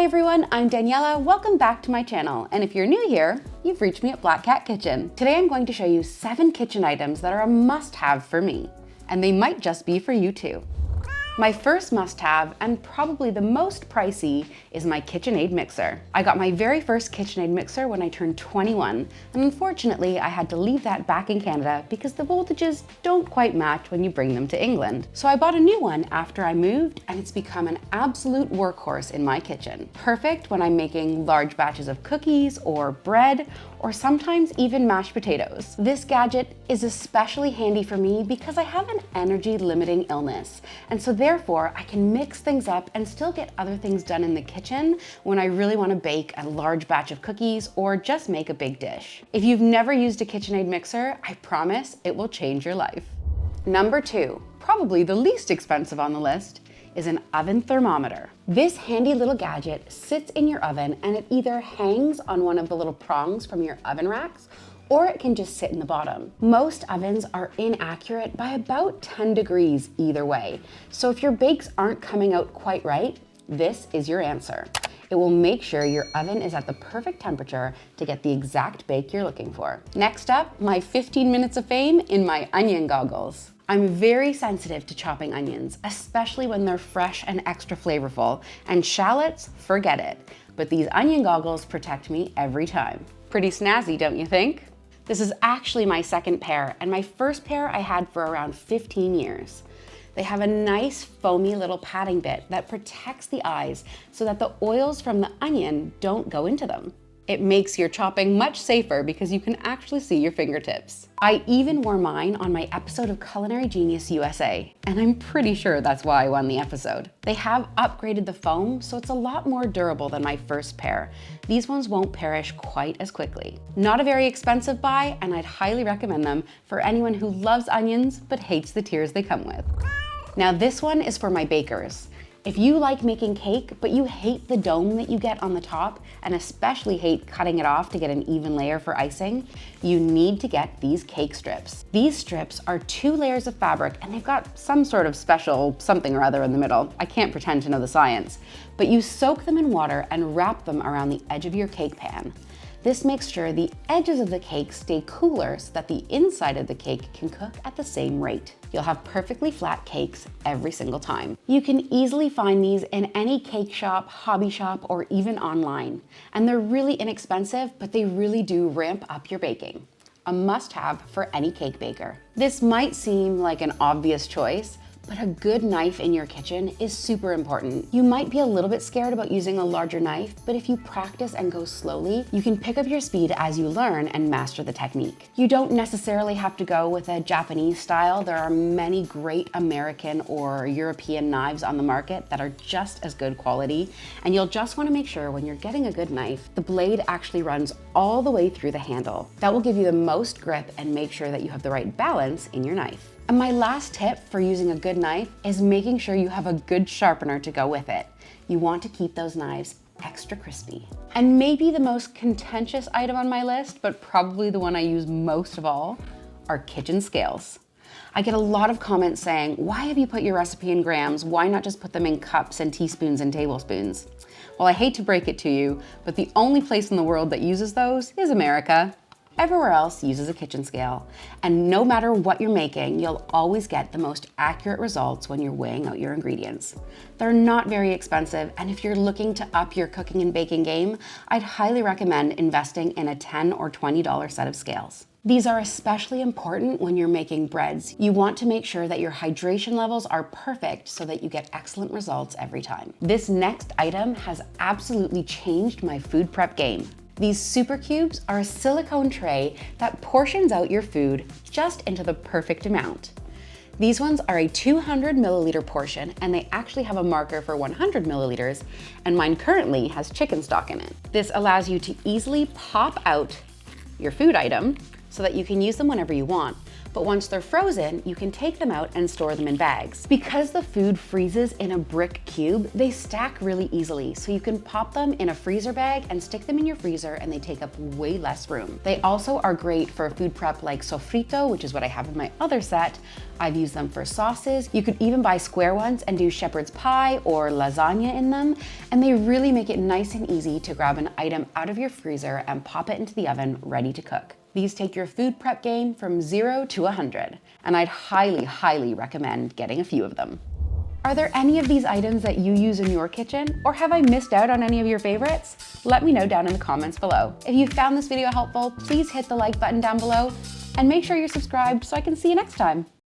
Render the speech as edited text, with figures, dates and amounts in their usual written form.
everyone, I'm Daniela. Welcome back to my channel. And if you're new here, you've reached me at Black Cat Kitchen. Today I'm going to show you 7 kitchen items that are a must-have for me, and they might just be for you too. My first must-have, and probably the most pricey, is my KitchenAid mixer. I got my very first KitchenAid mixer when I turned 21, and unfortunately I had to leave that back in Canada because the voltages don't quite match when you bring them to England. So I bought a new one after I moved, and it's become an absolute workhorse in my kitchen. Perfect when I'm making large batches of cookies or bread, or sometimes even mashed potatoes. This gadget is especially handy for me because I have an energy limiting illness, and so therefore I can mix things up and still get other things done in the kitchen when I really want to bake a large batch of cookies or just make a big dish. If you've never used a KitchenAid mixer, I promise it will change your life. Number 2, probably the least expensive on the list, is an oven thermometer. This handy little gadget sits in your oven and it either hangs on one of the little prongs from your oven racks, or it can just sit in the bottom. Most ovens are inaccurate by about 10 degrees either way. So if your bakes aren't coming out quite right, this is your answer. It will make sure your oven is at the perfect temperature to get the exact bake you're looking for. Next up, my 15 minutes of fame in my onion goggles. I'm very sensitive to chopping onions, especially when they're fresh and extra flavorful, and shallots, forget it. But these onion goggles protect me every time. Pretty snazzy, don't you think? This is actually my second pair, and my first pair I had for around 15 years. They have a nice foamy little padding bit that protects the eyes so that the oils from the onion don't go into them. It makes your chopping much safer because you can actually see your fingertips. I even wore mine on my episode of Culinary Genius USA, and I'm pretty sure that's why I won the episode. They have upgraded the foam, so it's a lot more durable than my first pair. These ones won't perish quite as quickly. Not a very expensive buy, and I'd highly recommend them for anyone who loves onions but hates the tears they come with. Now this one is for my bakers. If you like making cake, but you hate the dome that you get on the top, and especially hate cutting it off to get an even layer for icing, you need to get these cake strips. These strips are 2 layers of fabric, and they've got some sort of special something or other in the middle. I can't pretend to know the science, but you soak them in water and wrap them around the edge of your cake pan. This makes sure the edges of the cake stay cooler so that the inside of the cake can cook at the same rate. You'll have perfectly flat cakes every single time. You can easily find these in any cake shop, hobby shop, or even online. And they're really inexpensive, but they really do ramp up your baking. A must-have for any cake baker. This might seem like an obvious choice, but a good knife in your kitchen is super important. You might be a little bit scared about using a larger knife, but if you practice and go slowly, you can pick up your speed as you learn and master the technique. You don't necessarily have to go with a Japanese style. There are many great American or European knives on the market that are just as good quality, and you'll just want to make sure when you're getting a good knife, the blade actually runs all the way through the handle. That will give you the most grip and make sure that you have the right balance in your knife. And my last tip for using a good knife is making sure you have a good sharpener to go with it. You want to keep those knives extra crispy. And maybe the most contentious item on my list, but probably the one I use most of all, are kitchen scales. I get a lot of comments saying, why have you put your recipe in grams? Why not just put them in cups and teaspoons and tablespoons? Well, I hate to break it to you, but the only place in the world that uses those is America. Everywhere else uses a kitchen scale. And no matter what you're making, you'll always get the most accurate results when you're weighing out your ingredients. They're not very expensive, and if you're looking to up your cooking and baking game, I'd highly recommend investing in a $10 or $20 set of scales. These are especially important when you're making breads. You want to make sure that your hydration levels are perfect so that you get excellent results every time. This next item has absolutely changed my food prep game. These super cubes are a silicone tray that portions out your food just into the perfect amount. These ones are a 200 milliliter portion, and they actually have a marker for 100 milliliters, and mine currently has chicken stock in it. This allows you to easily pop out your food item so that you can use them whenever you want, But once they're frozen, you can take them out and store them in bags. Because the food freezes in a brick cube, they stack really easily, so you can pop them in a freezer bag and stick them in your freezer, and they take up way less room. They also are great for food prep like sofrito, which is what I have in my other set. I've used them for sauces. You could even buy square ones and do shepherd's pie or lasagna in them, and they really make it nice and easy to grab an item out of your freezer and pop it into the oven ready to cook. These take your food prep game from 0 to 100, and I'd highly recommend getting a few of them. Are there any of these items that you use in your kitchen, or have I missed out on any of your favorites? Let me know down in the comments below. If you found this video helpful, please hit the like button down below, and make sure you're subscribed so I can see you next time.